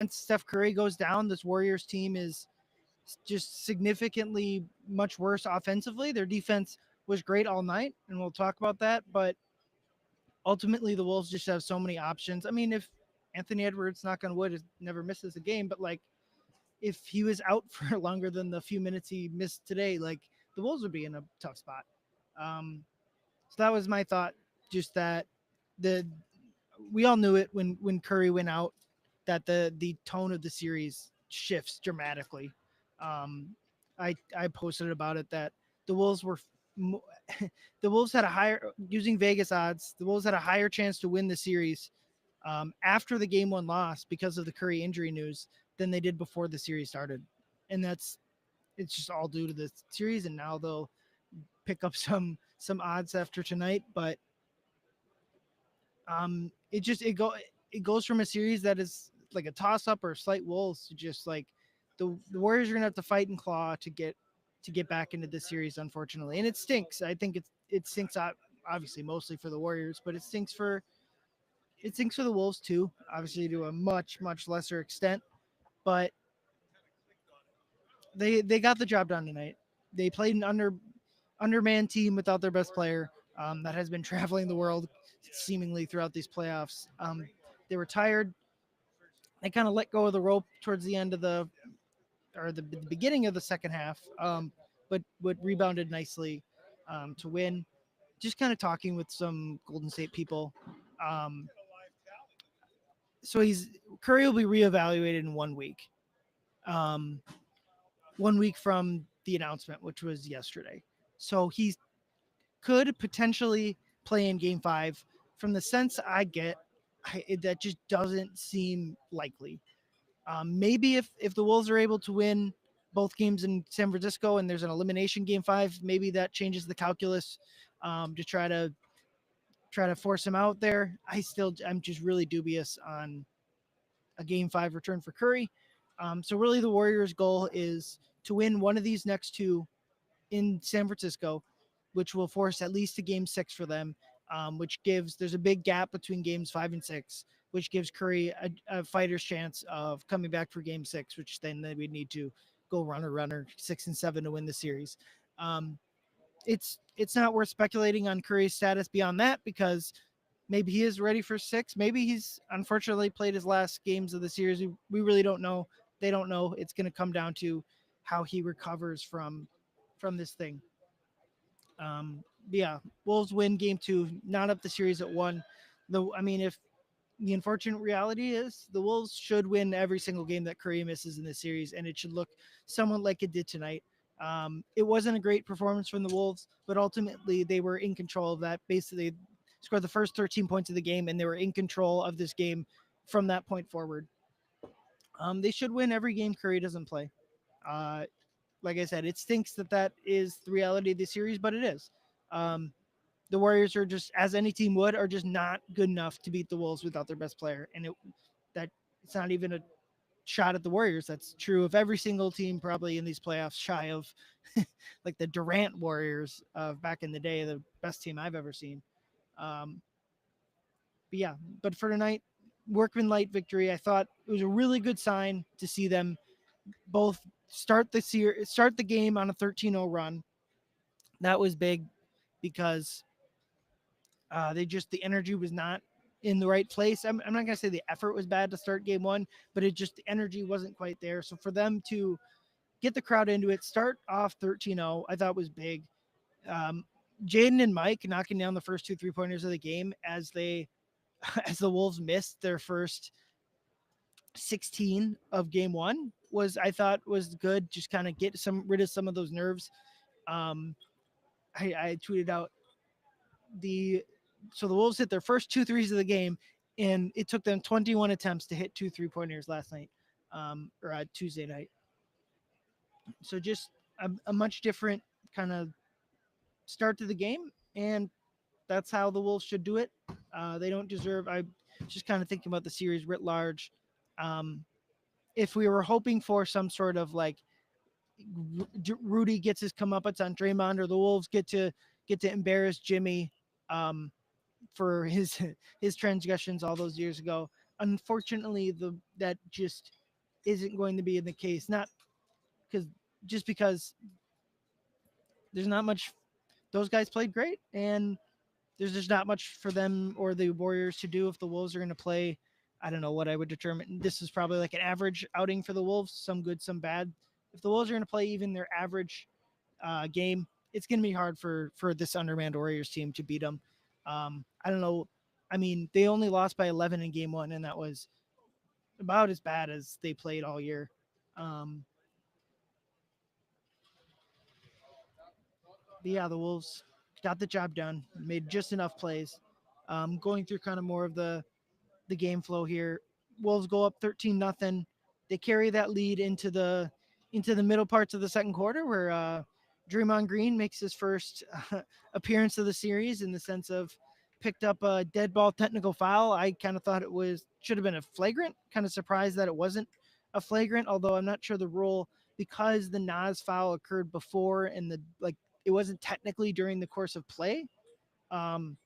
once Steph Curry goes down, this Warriors team is just significantly much worse offensively. Their defense was great all night, and we'll talk about that. But ultimately, the Wolves just have so many options. I mean, if Anthony Edwards, knock on wood, never misses a game, but like if he was out for longer than the few minutes he missed today, like the Wolves would be in a tough spot. So that was my thought. Just that the we all knew it when Curry went out that the tone of the series shifts dramatically. Um, I posted about it that the Wolves were the Wolves had a higher using Vegas odds. The Wolves had a higher chance to win the series after the game one loss because of the Curry injury news than they did before the series started, and it's just all due to the series. And now they'll pick up some odds after tonight, but it goes from a series that is like a toss up or slight Wolves to just like the Warriors are gonna have to fight and claw to get back into this series, unfortunately, and it stinks. I think it stinks out obviously mostly for the Warriors, but it stinks for the Wolves too, obviously to a much lesser extent, but they got the job done tonight. They played an undermanned team without their best player that has been traveling the world seemingly throughout these playoffs. They were tired. They kind of let go of the rope towards the end of the beginning of the second half, but rebounded nicely to win. Just kind of talking with some Golden State people. Um, so Curry will be reevaluated in 1 week. Um, 1 week from the announcement, which was yesterday. So he could potentially play in Game 5. From the sense I get, that just doesn't seem likely. Maybe if the Wolves are able to win both games in San Francisco and there's an elimination Game 5, maybe that changes the calculus to try to force him out there. I'm just really dubious on a Game 5 return for Curry. So really, the Warriors' goal is to win one of these next two in San Francisco, which will force at least a Game 6 for them. Which gives there's a big gap between games 5 and 6, which gives Curry a fighter's chance of coming back for Game 6, which then they would need to go runner 6 and 7 to win the series. It's not worth speculating on Curry's status beyond that because maybe he is ready for 6. Maybe he's unfortunately played his last games of the series. We really don't know. They don't know. It's going to come down to how he recovers from this thing. Yeah, Wolves win Game 2, not up the series at 1. If the unfortunate reality is the Wolves should win every single game that Curry misses in this series, and it should look somewhat like it did tonight. It wasn't a great performance from the Wolves, but ultimately they were in control of that. Basically, scored the first 13 points of the game, and they were in control of this game from that point forward. They should win every game Curry doesn't play. Like I said, it stinks that is the reality of the series, but it is. The Warriors are just, as any team would, are just not good enough to beat the Wolves without their best player, and it's not even a shot at the Warriors. That's true of every single team probably in these playoffs, shy of like the Durant Warriors of back in the day, the best team I've ever seen. Um, but for tonight, Workman Light victory. I thought it was a really good sign to see them both start the game on a 13-0 run. That was big because the energy was not in the right place. I'm not gonna say the effort was bad to start game 1, but the energy wasn't quite there. So for them to get the crowd into it, start off 13-0, I thought was big. Jaden and Mike knocking down the first 2 3-pointers of the game as the Wolves missed their first 16 of game 1 I thought was good. Just kind of get rid of some of those nerves. I tweeted out the Wolves hit their first 2 threes of the game, and it took them 21 attempts to hit 2 3-pointers last night, or Tuesday night. So just a much different kind of start to the game, and that's how the Wolves should do it. They don't deserve. I just kind of thinking about the series writ large. If we were hoping for some sort of like Rudy gets his comeuppance on Draymond, or the Wolves get to embarrass Jimmy for his transgressions all those years ago, unfortunately, that just isn't going to be in the case. Not because just because there's not much. Those guys played great, and there's just not much for them or the Warriors to do if the Wolves are going to play. I don't know what I would determine. This is probably like an average outing for the Wolves, some good, some bad. If the Wolves are going to play even their average game, it's going to be hard for this undermanned Warriors team to beat them. I don't know. I mean, they only lost by 11 in game one, and that was about as bad as they played all year. Um, but yeah, the Wolves got the job done, made just enough plays. Going through kind of more of the game flow here. Wolves go up 13-0. They carry that lead into the middle parts of the second quarter where Draymond Green makes his first appearance of the series in the sense of picked up a dead ball technical foul. I kind of thought it was should have been a flagrant. Kind of surprised that it wasn't a flagrant, although I'm not sure the rule because the Nas foul occurred before and the like it wasn't technically during the course of play. Um,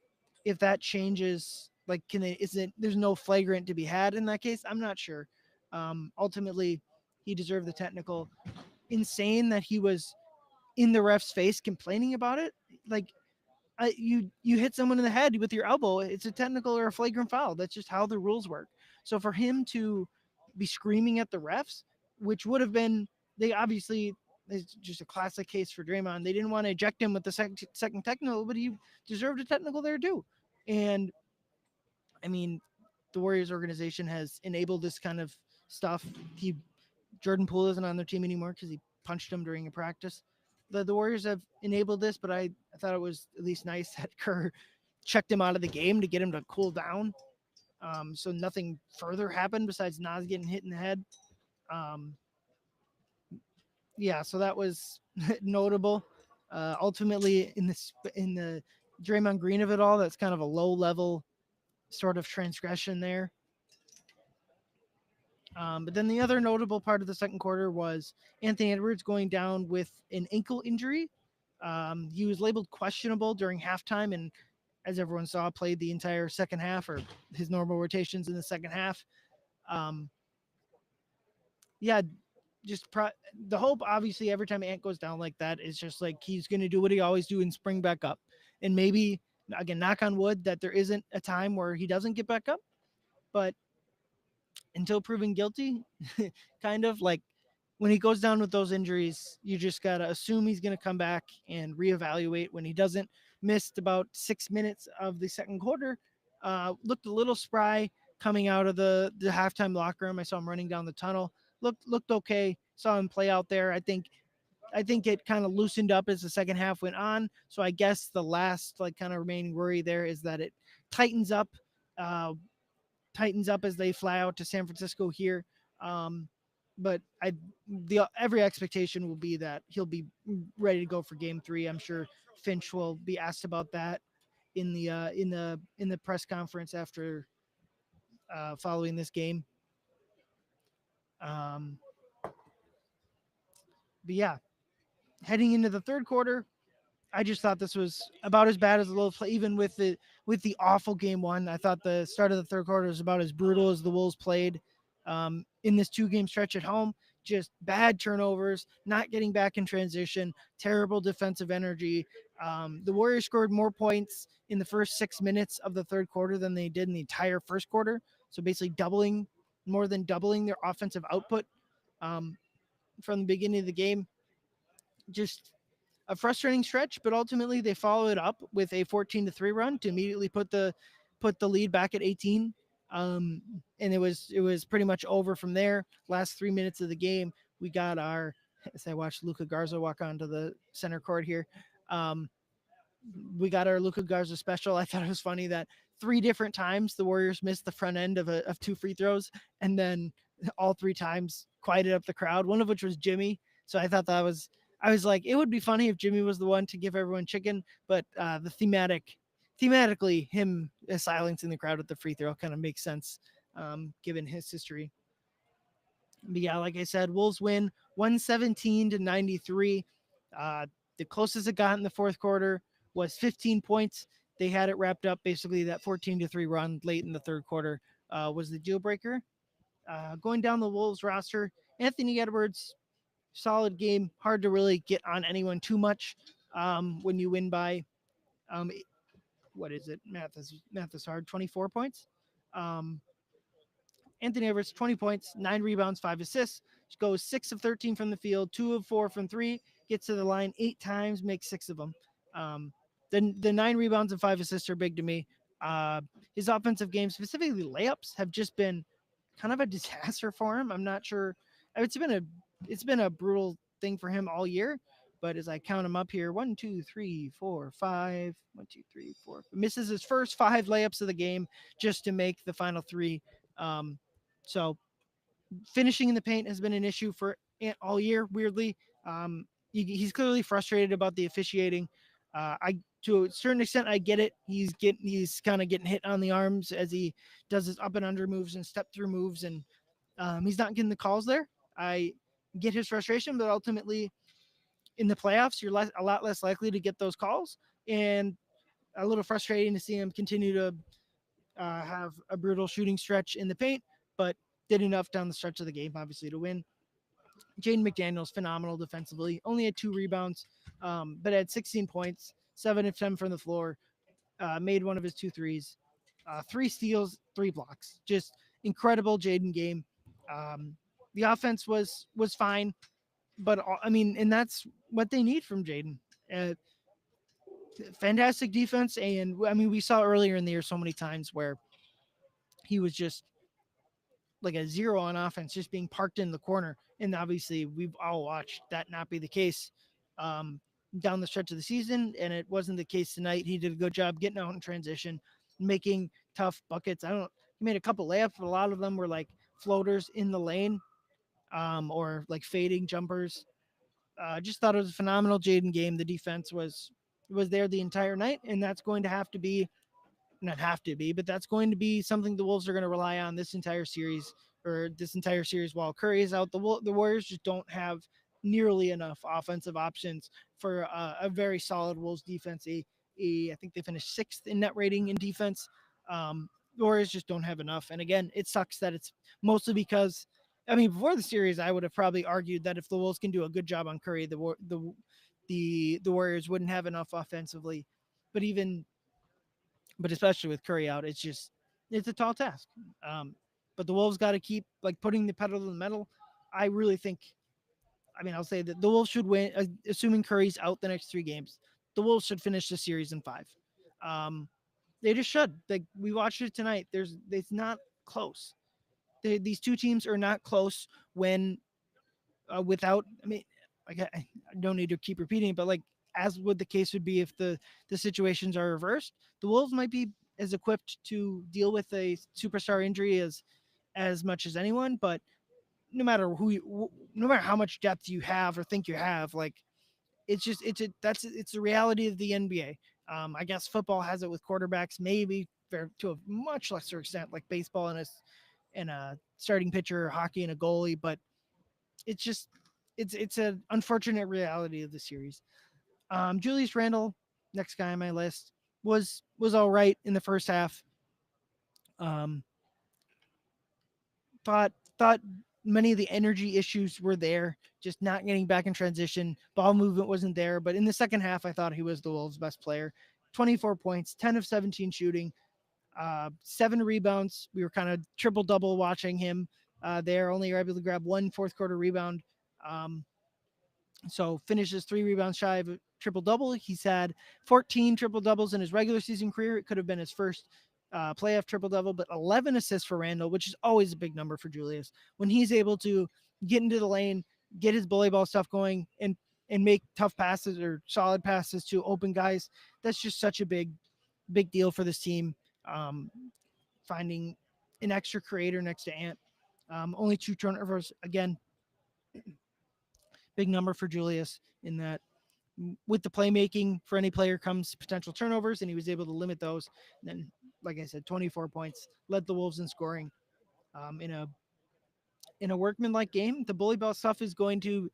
if that changes, like, can they? Is it? There's no flagrant to be had in that case. I'm not sure. Ultimately, he deserved the technical. Insane that he was in the ref's face complaining about it. Like, you hit someone in the head with your elbow. It's a technical or a flagrant foul. That's just how the rules work. So for him to be screaming at the refs, which would have been they obviously it's just a classic case for Draymond. They didn't want to eject him with the second technical, but he deserved a technical there too. And I mean, the Warriors organization has enabled this kind of stuff. Jordan Poole isn't on their team anymore because he punched him during a practice. The Warriors have enabled this, but I thought it was at least nice that Kerr checked him out of the game to get him to cool down. So nothing further happened besides Nas getting hit in the head. Um, yeah, so that was notable. Ultimately, in the Draymond Green of it all, that's kind of a low level sort of transgression there. But then the other notable part of the second quarter was Anthony Edwards going down with an ankle injury. He was labeled questionable during halftime, and as everyone saw, played the entire second half or his normal rotations in the second half. Um, yeah, the hope, obviously, every time Ant goes down like that is just like he's going to do what he always do and spring back up. And maybe, again, knock on wood, that there isn't a time where he doesn't get back up. But until proven guilty, kind of like when he goes down with those injuries, you just got to assume he's going to come back and reevaluate. When he doesn't, missed about 6 minutes of the second quarter, looked a little spry coming out of the halftime locker room. I saw him running down the tunnel. Looked okay. Saw him play out there. I think it kind of loosened up as the second half went on. So I guess the last like kind of remaining worry there is that it tightens up uh, tightens up as they fly out to San Francisco here. Um, but the every expectation will be that he'll be ready to go for Game 3. I'm sure Finch will be asked about that in the press conference after following this game. Um, but yeah, heading into the third quarter, I just thought this was about as bad as the Wolves play, even with the awful game one. I thought the start of the third quarter was about as brutal as the Wolves played in this 2 game stretch at home. Just bad turnovers, not getting back in transition, terrible defensive energy. The Warriors scored more points in the first 6 minutes of the third quarter than they did in the entire first quarter. So basically more than doubling their offensive output um, from the beginning of the game. Just a frustrating stretch, but ultimately they follow it up with a 14-3 run to immediately put the lead back at 18. And it was pretty much over from there. Last 3 minutes of the game, we got our as I watched Luka Garza walk onto the center court here. Um, we got our Luka Garza special. I thought it was funny that 3 different times the Warriors missed the front end of 2 free throws, and then all 3 times quieted up the crowd. One of which was Jimmy. So I thought that was I was like, it would be funny if Jimmy was the one to give everyone chicken, but the thematically him silencing the crowd with the free throw kind of makes sense given his history. But yeah, like I said, Wolves win 117-93. Uh, the closest it got in the fourth quarter was 15 points. They had it wrapped up basically that 14-3 run late in the third quarter was the deal breaker. Going down the Wolves roster, Anthony Edwards, solid game. Hard to really get on anyone too much when you win by, um, what is it? Math is hard. 24 points. Um, Anthony Edwards, 20 points, 9 rebounds, 5 assists. Goes 6 of 13 from the field, 2 of 4 from three. Gets to the line 8 times, makes 6 of them. The 9 rebounds and 5 assists are big to me. His offensive game, specifically layups, have just been kind of a disaster for him. I'm not sure. It's been a brutal thing for him all year. But as I count him up here, 1, 2, 3, 4, 5, 1, 2, 3, 4, misses his first 5 layups of the game just to make the final three. So finishing in the paint has been an issue for Ant all year. Weirdly, he's clearly frustrated about the officiating. I to a certain extent I get it. He's kind of getting hit on the arms as he does his up and under moves and step through moves, and he's not getting the calls there. I get his frustration, but ultimately in the playoffs, you're a lot less likely to get those calls, and a little frustrating to see him continue to have a brutal shooting stretch in the paint, but did enough down the stretch of the game, obviously, to win. Jaden McDaniels, phenomenal defensively, only had 2 rebounds, but had 16 points, 7 of 10 from the floor, made one of his 2 threes, 3 steals, 3 blocks. Just incredible Jaden game. The offense was fine, but I mean, and that's what they need from Jaden. Uh, Fantastic defense, and I mean, we saw earlier in the year so many times where he was just like a zero on offense, just being parked in the corner. And obviously, we've all watched that not be the case um, down the stretch of the season, and it wasn't the case tonight. He did a good job getting out in transition, making tough buckets. He made a couple layups, but a lot of them were like floaters in the lane or like fading jumpers. Just thought it was a phenomenal Jaden game. The defense was there the entire night, and that's going to have to be not have to be, but that's going to be something the Wolves are going to rely on this entire series while Curry is out. The Warriors just don't have nearly enough offensive options for a very solid Wolves defense. I think they finished 6th in net rating in defense. The Warriors just don't have enough. And again, it sucks that it's mostly because, I mean, before the series, I would have probably argued that if the Wolves can do a good job on Curry, the Warriors wouldn't have enough offensively. But especially with Curry out, it's a tall task. But the Wolves got to keep like putting the pedal to the metal. I really think, I mean, I'll say that the Wolves should win, assuming Curry's out the next 3 games. The Wolves should finish the series in 5. They just should. Like we watched it tonight. It's not close. These two teams are not close when without. I mean, I don't need to keep repeating, but like as would the case would be if the situations are reversed, the Wolves might be as equipped to deal with a superstar injury as much as anyone. But no matter no matter how much depth you have or think you have, like it's a reality of the NBA. I guess football has it with quarterbacks, maybe to a much lesser extent, like baseball and a starting pitcher, or hockey and a goalie. But it's just it's an unfortunate reality of the series. Julius Randle, next guy on my list, was all right in the first half. Um, thought many of the energy issues were there, just not getting back in transition. Ball movement wasn't there, but in the second half, I thought he was the Wolves' best player. 24 points, 10 of 17 shooting, 7 rebounds. We were kind of triple double watching him there. Only able to grab 1 fourth quarter rebound. So finishes 3 rebounds shy of a triple double. He's had 14 triple doubles in his regular season career. It could have been his first playoff triple double, but 11 assists for Randle, which is always a big number for Julius. When he's able to get into the lane, get his bully ball stuff going, and make tough passes or solid passes to open guys, that's just such a big deal for this team. Finding an extra creator next to Ant. Only 2 turnovers again. Big number for Julius in that with the playmaking for any player comes potential turnovers, and he was able to limit those. And then, like I said, 24 points, led the Wolves in scoring. In a workman-like game, the bully ball stuff is going to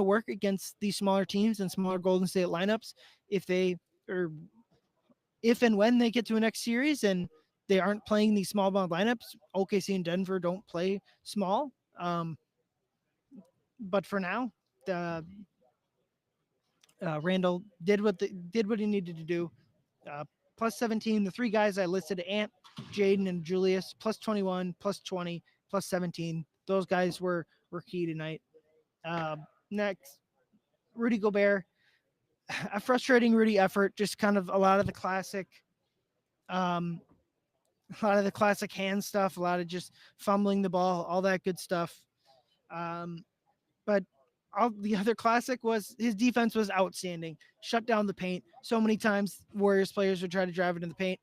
work against these smaller teams and smaller Golden State lineups if and when they get to a next series and they aren't playing these small ball lineups. OKC and Denver don't play small. But for now, the Randall did what he needed to do. Uh, plus 17. The three guys I listed, Ant, Jaden, and Julius, plus 21, plus 20, plus 17. Those guys were key tonight. Next, Rudy Gobert, a frustrating Rudy effort. Just kind of um, a lot of the classic hand stuff, a lot of just fumbling the ball, all that good stuff. Um, but all the other classic was his defense was outstanding. Shut down the paint so many times. Warriors players would try to drive it in the paint,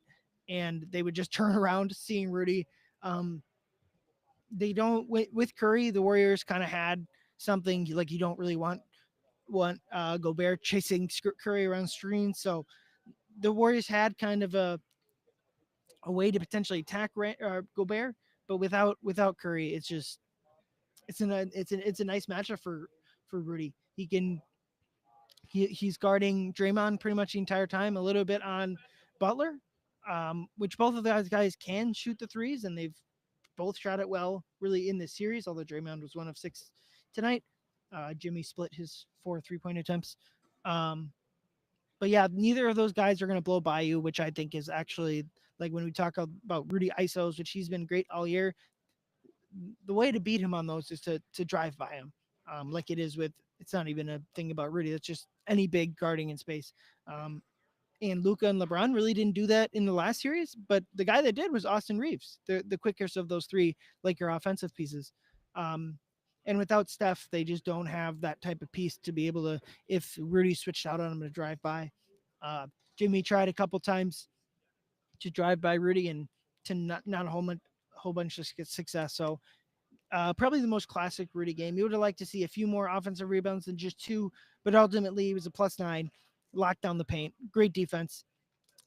and they would just turn around seeing Rudy. Um, they don't with Curry. The Warriors kind of had something like you don't really want Gobert chasing Curry around screens. So the Warriors had kind of a way to potentially attack Gobert, but without Curry, it's just it's a nice matchup for Rudy. He's guarding Draymond pretty much the entire time, a little bit on Butler, which both of those guys can shoot the threes, and they've both shot it well really in this series. Although Draymond was 1 of 6 tonight, Jimmy split his 4 3-point attempts. But yeah, neither of those guys are going to blow by you, which I think is actually like when we talk about Rudy ISOs, which he's been great all year. The way to beat him on those is to drive by him, like it is with. It's not even a thing about Rudy. That's just any big guarding in space. And Luka and LeBron really didn't do that in the last series, but the guy that did was Austin Reeves, the quickest of those three Laker offensive pieces. And without Steph, they just don't have that type of piece to be able to, if Rudy switched out on him to drive by. Uh, Jimmy tried a couple times to drive by Rudy and to not a whole bunch of success. So probably the most classic Rudy game. You would have liked to see a few more offensive rebounds than just 2, but ultimately it was a +9, locked down the paint, great defense.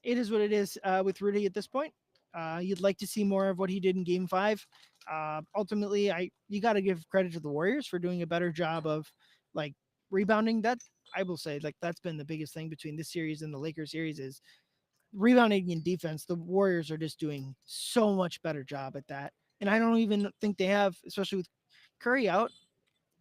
It is what it is with Rudy at this point. You'd like to see more of what he did in Game 5. Ultimately, you got to give credit to the Warriors for doing a better job of like rebounding. That I will say, like that's been the biggest thing between this series and the Lakers series is rebounding and defense. The Warriors are just doing so much better job at that, and I don't even think they have, especially with Curry out,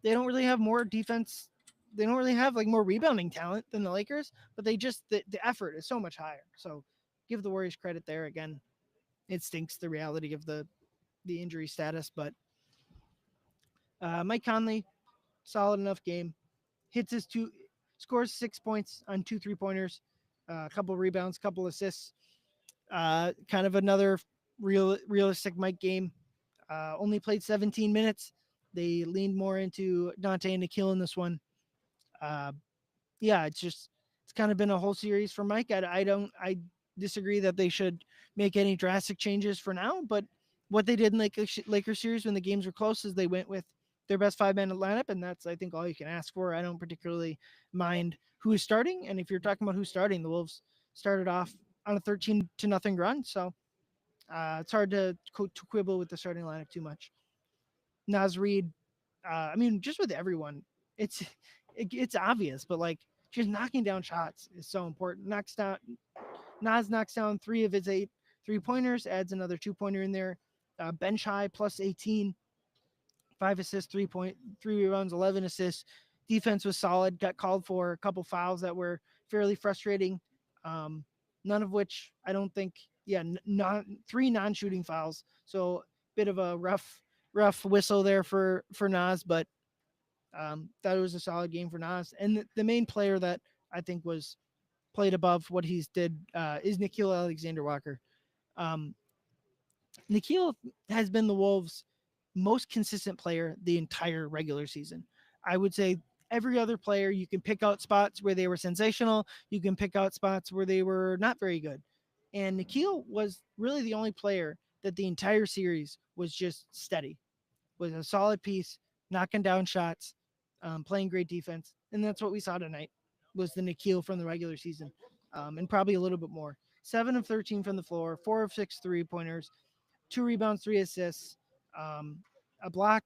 they don't really have more defense. They don't really have like more rebounding talent than the Lakers, but they just the effort is so much higher. So give the Warriors credit there again. It stinks the reality of the injury status, but Mike Conley, solid enough game. Hits his scores 6 points on 2 3-pointers, a couple rebounds, couple assists. Kind of another realistic Mike game. Only played 17 minutes. They leaned more into Dante and Nikhil in this one. Uh, yeah, it's kind of been a whole series for Mike. I disagree that they should make any drastic changes for now, but what they did in Lakers series when the games were close is they went with their best 5-man lineup, and that's I think all you can ask for. I don't particularly mind who is starting, and if you're talking about who's starting, the Wolves started off on a 13-0 run, so it's hard to quibble with the starting lineup too much. Naz Reid, I mean, just with everyone, it's it's obvious, but like just knocking down shots is so important. Naz knocks down 3 of his 8 3-pointers, adds another 2-pointer in there. Bench high plus 18, 5 assists, 3 rebounds, 11 assists. Defense was solid. Got called for a couple fouls that were fairly frustrating. None of which I don't think. Yeah, three non-shooting fouls. So bit of a rough whistle there for Naz, but thought it was a solid game for Naz. And the main player that I think was played above what he's did is Nickeil Alexander-Walker. Nickeil has been the Wolves' most consistent player the entire regular season. I would say every other player, you can pick out spots where they were sensational. You can pick out spots where they were not very good. And Nickeil was really the only player that the entire series was just steady, was a solid piece, knocking down shots, playing great defense. And that's what we saw tonight was the Nickeil from the regular season, and probably a little bit more. 7 of 13 from the floor, 4 of 6 3-pointers, 2 rebounds, 3 assists, a block,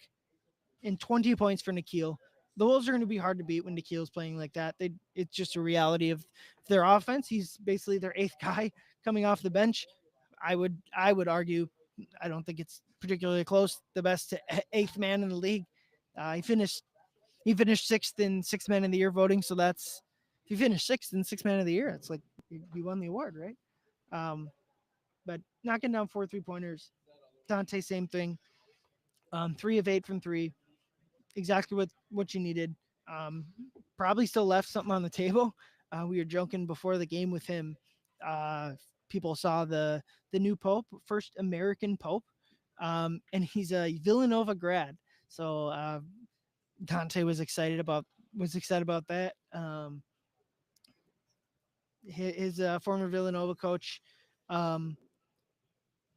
and 20 points for Nickeil. The Wolves are going to be hard to beat when Nikhil's playing like that. It's just a reality of their offense. He's basically their 8th guy coming off the bench. I would argue, I don't think it's particularly close. The best eighth man in the league. Uh, he finished he finished sixth in six man of the year voting. So that's if you finish sixth in six man of the year, it's like you won the award, right? Um, but knocking down 4 3-pointers. Dante, same thing. 3 of 8 from three, exactly what you needed. Um, Probably still left something on the table. We were joking before the game with him. Uh, People saw the new pope, first American pope, and he's a Villanova grad. So Dante was excited about that. His former Villanova coach, um,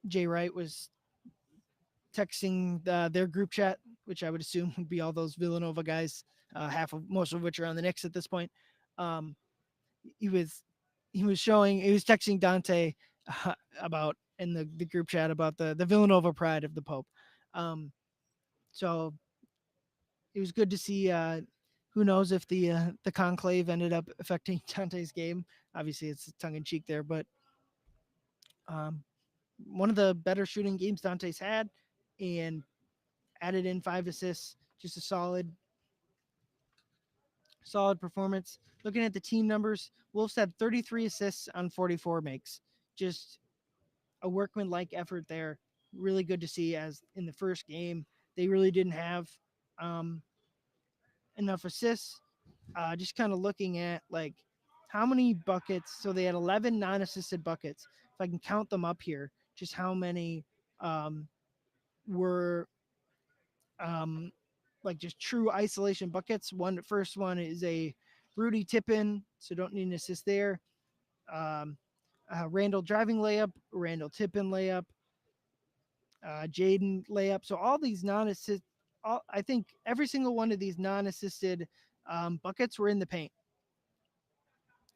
Jay Wright, was texting their group chat, which I would assume would be all those Villanova guys, most of which are on the Knicks at this point. Um, he was he was texting Dante about in the group chat about the Villanova pride of the Pope. Um, so it was good to see. Who knows if the conclave ended up affecting Dante's game? Obviously, it's tongue in cheek there, but um, one of the better shooting games Dante's had, and added in 5 assists. Just a solid performance. Looking at the team numbers, Wolves had 33 assists on 44 makes. Just a workman-like effort there. Really good to see. As in the first game, they really didn't have um, enough assists. Just kind of looking at like how many buckets. So they had 11 non-assisted buckets. If I can count them up here, just how many um, were um, like just true isolation buckets. First one is a Rudy tip in, so don't need an assist there. Um, Randall driving layup, Randall tip in layup, Jaden layup. So all these non-assist, I think every single one of these non-assisted buckets were in the paint,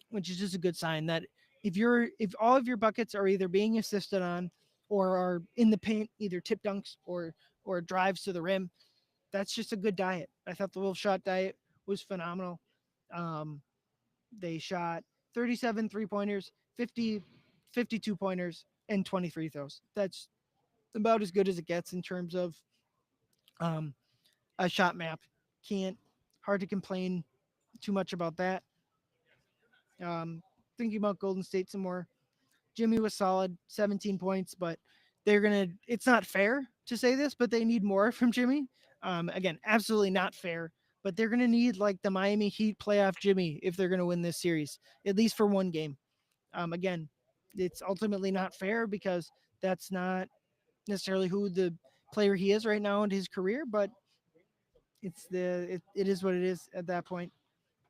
which is just a good sign that if all of your buckets are either being assisted on or are in the paint, either tip dunks or drives to the rim, that's just a good diet. I thought the Wolves shot diet was phenomenal. Um, they shot 37 3-pointers, 50, 52 pointers, and 23 throws. That's about as good as it gets in terms of um, a shot map. Can't hard to complain too much about that. Thinking about Golden State some more. Jimmy was solid, 17 points, but it's not fair to say this, but they need more from Jimmy. Again, absolutely not fair, but they're going to need like the Miami Heat playoff Jimmy if they're going to win this series, at least for one game. Again, it's ultimately not fair because that's not necessarily who the player he is right now in his career, but it is what it is at that point.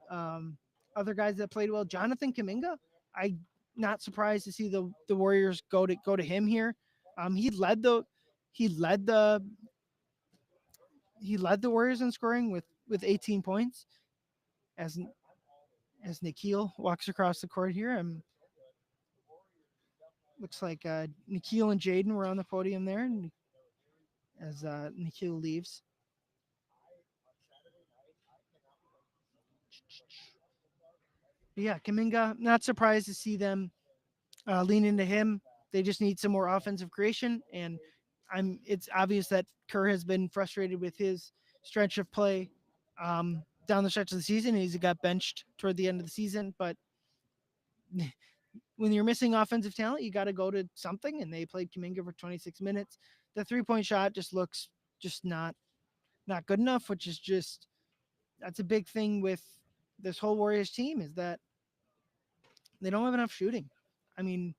Um, Other guys that played well, Jonathan Kaminga. I not surprised to see the Warriors go to him here. He he led the he led the Warriors in scoring with 18 points. As as Nikhil walks across the court here, looks like Nikhil and Jaden were on the podium there, and as Nikhil leaves. But yeah, Kaminga. Not surprised to see them lean into him. They just need some more offensive creation, and It's obvious that Kerr has been frustrated with his stretch of play down the stretch of the season. He's got benched toward the end of the season, but when you're missing offensive talent, you got to go to something. And they played Kaminga for 26 minutes. The 3-point shot just looks just not good enough, which is just that's a big thing with this whole Warriors team is that they don't have enough shooting. I mean,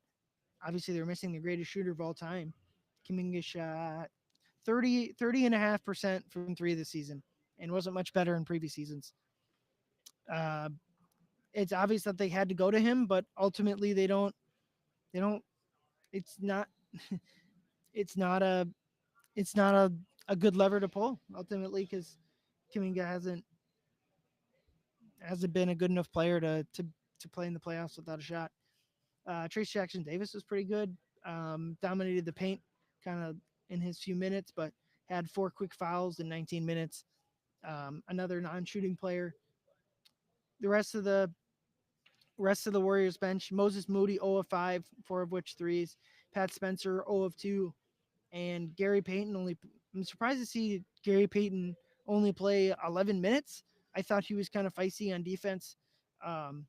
obviously they're missing the greatest shooter of all time. Kaminga shot 30.5% from three this season and wasn't much better in previous seasons. Uh, it's obvious that they had to go to him, but ultimately they don't, it's not, it's not a, it's not a good lever to pull ultimately because Kaminga hasn't been a good enough player to play in the playoffs without a shot. Trace Jackson Davis was pretty good. Dominated the paint kind of in his few minutes, but had 4 quick fouls in 19 minutes. Another non-shooting player. The rest of the Warriors bench: Moses Moody 0 of 5, 4 of which threes. Pat Spencer 0 of 2, and Gary Payton only. I'm surprised to see Gary Payton only play 11 minutes. I thought he was kind of feisty on defense, um,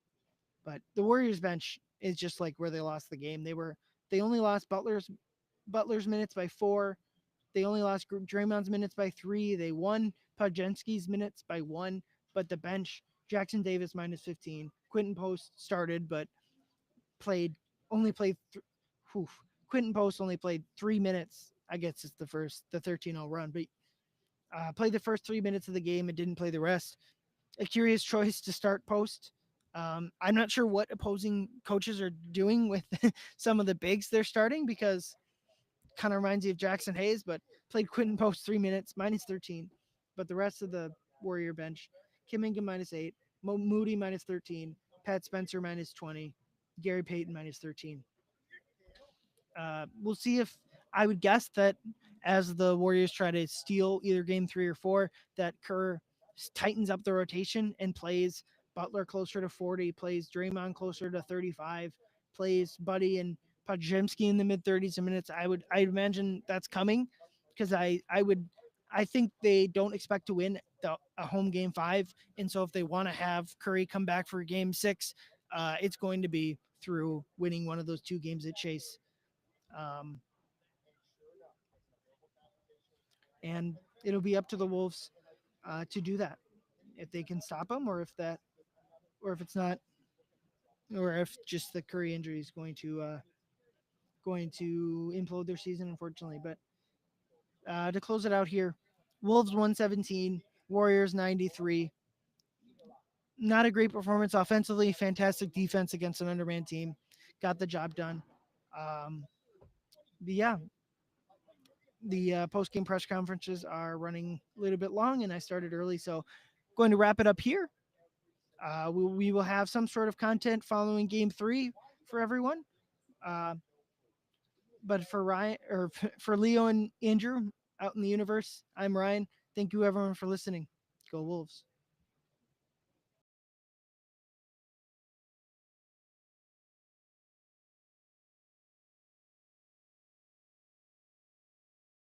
but the Warriors bench is just like where they lost the game. They only lost Butler's minutes by 4. They only lost Draymond's minutes by 3. They won Podjenski's minutes by 1, but the bench, Jackson Davis minus 15. Quinton Post started, but played only played. Quinton Post only played 3 minutes. I guess it's the 13-0 run, but played the first 3 minutes of the game and didn't play the rest. A curious choice to start Post. I'm not sure what opposing coaches are doing with some of the bigs they're starting because kind of reminds you of Jackson Hayes, but played Quinton Post 3 minutes, minus 13. But the rest of the Warrior bench, Kim Ingham minus 8, Moody minus 13, Pat Spencer minus 20, Gary Payton minus 13. We'll see if I would guess that as the Warriors try to steal either game 3 or 4, that Kerr tightens up the rotation and plays Butler closer to 40, plays Draymond closer to 35, plays Buddy and Podziemski in the mid 30s minutes. I imagine that's coming because I think they don't expect to win a home game 5, and so if they want to have Curry come back for game 6, it's going to be through winning one of those 2 games at Chase. Um, and it'll be up to the Wolves to do that if they can stop them, or if it's not, or if just the Curry injury is going to implode their season, unfortunately. But to close it out here, Wolves 117, Warriors 93. Not a great performance offensively, fantastic defense against an undermanned team. Got the job done. Um, but yeah, the post game press conferences are running a little bit long, and I started early, so going to wrap it up here. We will have some sort of content following game 3 for everyone. Uh, but for Ryan or for Leo and Andrew out in the universe, I'm Ryan. Thank you everyone for listening. Go Wolves.